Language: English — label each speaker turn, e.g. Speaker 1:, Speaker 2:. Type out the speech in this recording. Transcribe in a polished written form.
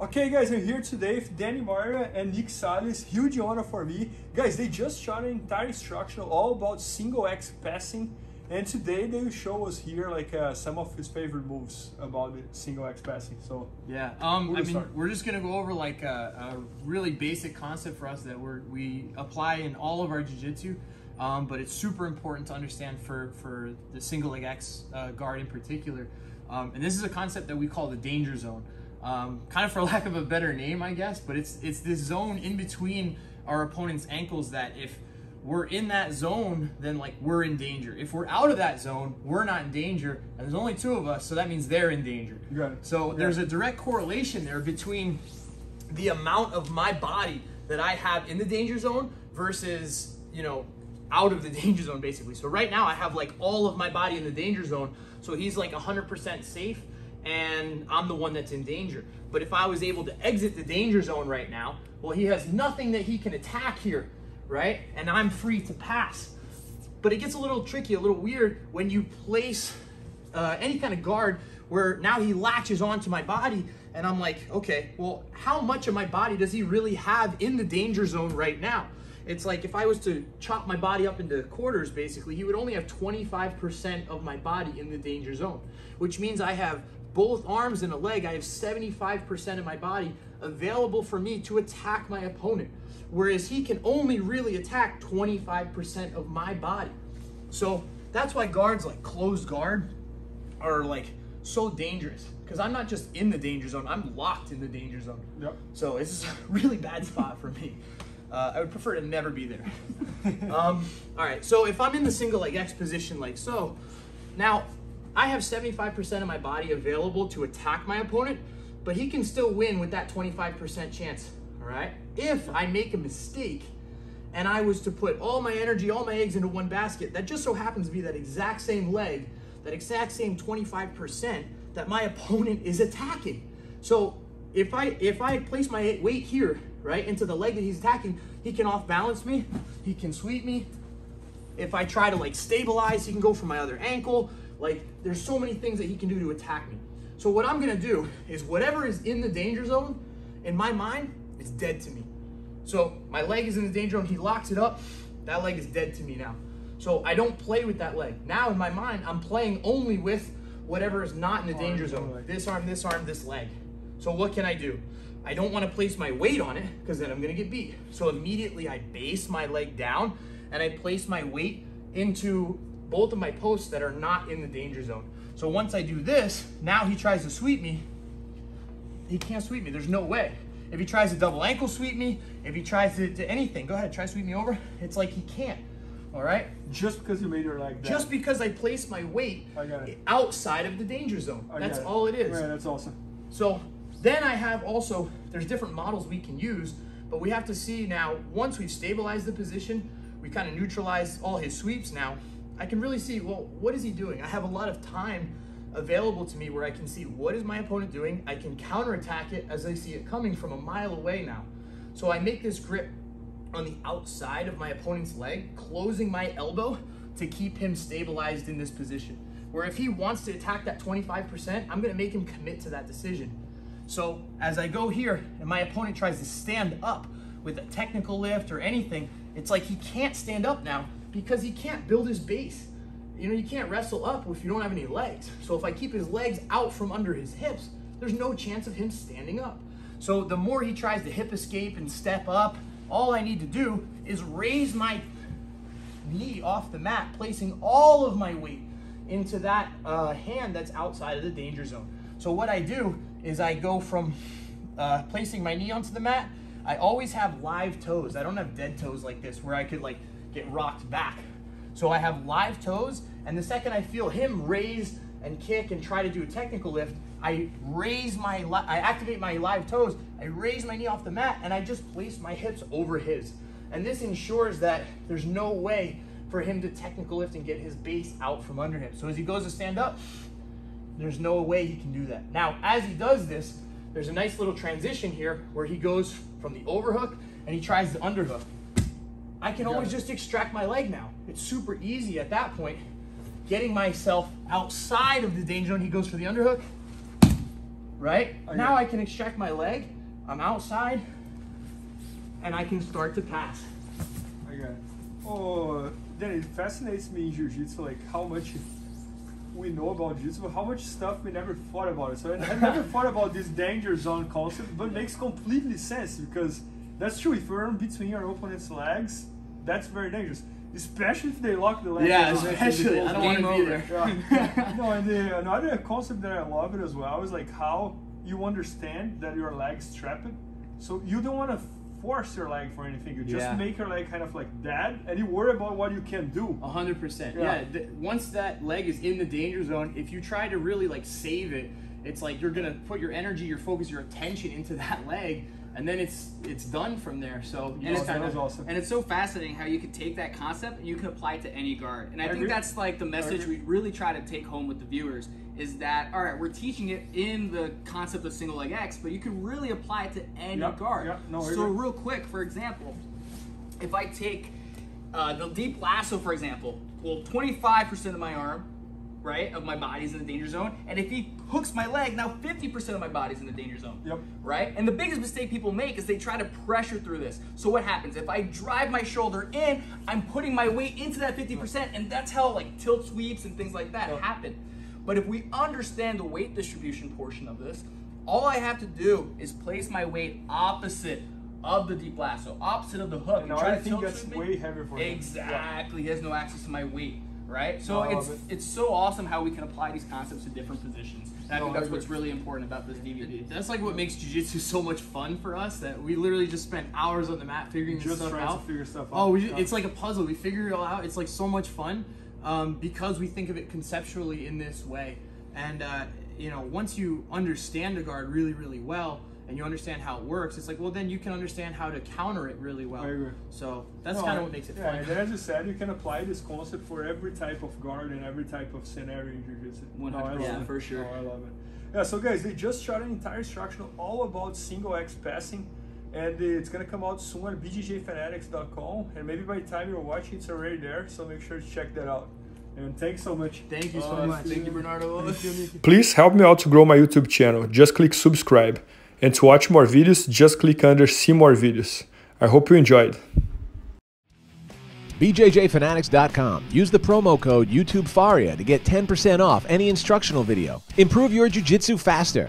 Speaker 1: Okay guys, I'm here today with Danny Maira and Nick Salles. Huge honor for me. Guys, they just shot an entire instructional all about single X passing, and today they will show us here like some of his favorite moves about the single X passing. So
Speaker 2: yeah, we're just gonna go over like a really basic concept for us that we apply in all of our jiu-jitsu, but it's super important to understand for the single leg X guard in particular. And this is a concept that we call the danger zone. Kind of for lack of a better name, I guess, but it's this zone in between our opponent's ankles that if we're in that zone, then like we're in danger. If we're out of that zone, we're not in danger, and there's only two of us, so that means they're in danger. So there's a direct correlation there between the amount of my body that I have in the danger zone versus, you know, out of the danger zone basically. So right now I have like all of my body in the danger zone, so he's like 100% safe, and I'm the one that's in danger. But if I was able to exit the danger zone right now, well, he has nothing that he can attack here, right? And I'm free to pass. But it gets a little tricky, a little weird when you place any kind of guard where now he latches onto my body, and I'm like, okay, well, how much of my body does he really have in the danger zone right now? It's like if I was to chop my body up into quarters, basically, he would only have 25% of my body in the danger zone, which means I have both arms and a leg. I have 75% of my body available for me to attack my opponent, whereas he can only really attack 25% of my body. So that's why guards like closed guard are like so dangerous, because I'm not just in the danger zone, I'm locked in the danger zone. So this is a really bad spot for me. I would prefer to never be there. All right, so if I'm in the single leg X position like so, now I have 75% of my body available to attack my opponent, but he can still win with that 25% chance, all right? If I make a mistake and I was to put all my energy, all my eggs into one basket, that just so happens to be that exact same leg, that exact same 25% that my opponent is attacking. So if I place my weight here, right, into the leg that he's attacking, he can off balance me, he can sweep me. If I try to like stabilize, he can go for my other ankle. Like, there's so many things that he can do to attack me. So what I'm gonna do is whatever is in the danger zone, in my mind, it's dead to me. So my leg is in the danger zone, he locks it up, that leg is dead to me now. So I don't play with that leg. Now in my mind, I'm playing only with whatever is not in the danger zone. This arm, this leg. So what can I do? I don't wanna place my weight on it, because then I'm gonna get beat. So immediately I base my leg down and I place my weight into both of my posts that are not in the danger zone. So once I do this, now he tries to sweep me, he can't sweep me, there's no way. If he tries to double ankle sweep me, if he tries to anything, go ahead, try to sweep me over, it's like he can't, all right?
Speaker 1: just because you made her like that.
Speaker 2: Just because I placed my weight outside of the danger zone. That's all it is.
Speaker 1: Right, that's awesome.
Speaker 2: So then I have also, there's different models we can use, but we have to see now, once we've stabilized the position, we kind of neutralize all his sweeps now, I can really see, well, what is he doing? I have a lot of time available to me where I can see what is my opponent doing. I can counterattack it as I see it coming from a mile away now. So I make this grip on the outside of my opponent's leg, closing my elbow to keep him stabilized in this position. Where if he wants to attack that 25%, I'm gonna make him commit to that decision. So as I go here and my opponent tries to stand up with a technical lift or anything, it's like he can't stand up now, because he can't build his base. You know, you can't wrestle up if you don't have any legs. So if I keep his legs out from under his hips, there's no chance of him standing up. So the more he tries to hip escape and step up, all I need to do is raise my knee off the mat, placing all of my weight into that hand that's outside of the danger zone. So what I do is I go from placing my knee onto the mat. I always have live toes. I don't have dead toes like this where I could like get rocked back. So I have live toes, and the second I feel him raise and kick and try to do a technical lift, I activate my live toes, I raise my knee off the mat, and I just place my hips over his. And this ensures that there's no way for him to technical lift and get his base out from under him. So as he goes to stand up, there's no way he can do that. Now, as he does this, there's a nice little transition here where he goes from the overhook and he tries the underhook. I can always just extract my leg now. It's super easy at that point, getting myself outside of the danger zone. He goes for the underhook, right? Now I can extract my leg, I'm outside, and I can start to pass.
Speaker 1: Okay. Oh, then it fascinates me in Jiu-Jitsu, like how much we know about Jiu-Jitsu, but how much stuff we never thought about it. So I never thought about this danger zone concept, but it makes completely sense because that's true. If you're in between your opponent's legs, that's very dangerous. Especially if they lock the leg.
Speaker 2: Yeah, especially. I don't want to be there.
Speaker 1: Yeah. No, and another concept that I love it as well is like how you understand that your leg's trapped. So you don't want to force your leg for anything. You just make your leg kind of like dead, and you worry about what you can do.
Speaker 2: 100%. Yeah. Once that leg is in the danger zone, if you try to really like save it, it's like you're gonna put your energy, your focus, your attention into that leg, and then it's done from there. So
Speaker 3: and it's awesome. And it's so fascinating how you can take that concept and you can apply it to any guard. And I think that's like the message we really try to take home with the viewers is that, all right, we're teaching it in the concept of single leg X, but you can really apply it to any guard. So real quick, for example, if I take the deep lasso, for example, well, 25% of my arm, right, of my body's in the danger zone, and if he hooks my leg, now 50% of my body's in the danger zone, right? And the biggest mistake people make is they try to pressure through this. So what happens? If I drive my shoulder in, I'm putting my weight into that 50%, and that's how like tilt sweeps and things like that happen. But if we understand the weight distribution portion of this, all I have to do is place my weight opposite of the deep lasso, opposite of the hook.
Speaker 1: And I think that's way heavier for him.
Speaker 2: Exactly, he has no access to my weight. Right? So it's so awesome how we can apply these concepts to different positions. And I think that's what's really important about this DVD. That's like what makes Jiu-Jitsu so much fun for us, that we literally just spend hours on the mat figuring this stuff out.
Speaker 1: To figure stuff out.
Speaker 2: Oh, it's like a puzzle. We figure it all out. It's like so much fun because we think of it conceptually in this way. And you know, once you understand the guard really, really well, and you understand how it works, it's like, well, then you can understand how to counter it really well.
Speaker 1: I agree.
Speaker 2: So that's kind of what makes it fun.
Speaker 1: And as you said, you can apply this concept for every type of guard and every type of scenario in Jiu-Jitsu.
Speaker 2: 100%, for sure.
Speaker 1: I love it. Yeah, so guys, they just shot an entire instructional all about single X passing, and it's gonna come out soon at IBJJFanatics.com, and maybe by the time you're watching, it's already there, so make sure to check that out. And thanks so much.
Speaker 2: Thank you so much. Thank you, Bernardo.
Speaker 1: Please help me out to grow my YouTube channel. Just click subscribe. And to watch more videos, just click under see more videos. I hope you enjoyed.
Speaker 4: IBJJFanatics.com. Use the promo code YouTube Faria to get 10% off any instructional video. Improve your jiu-jitsu faster.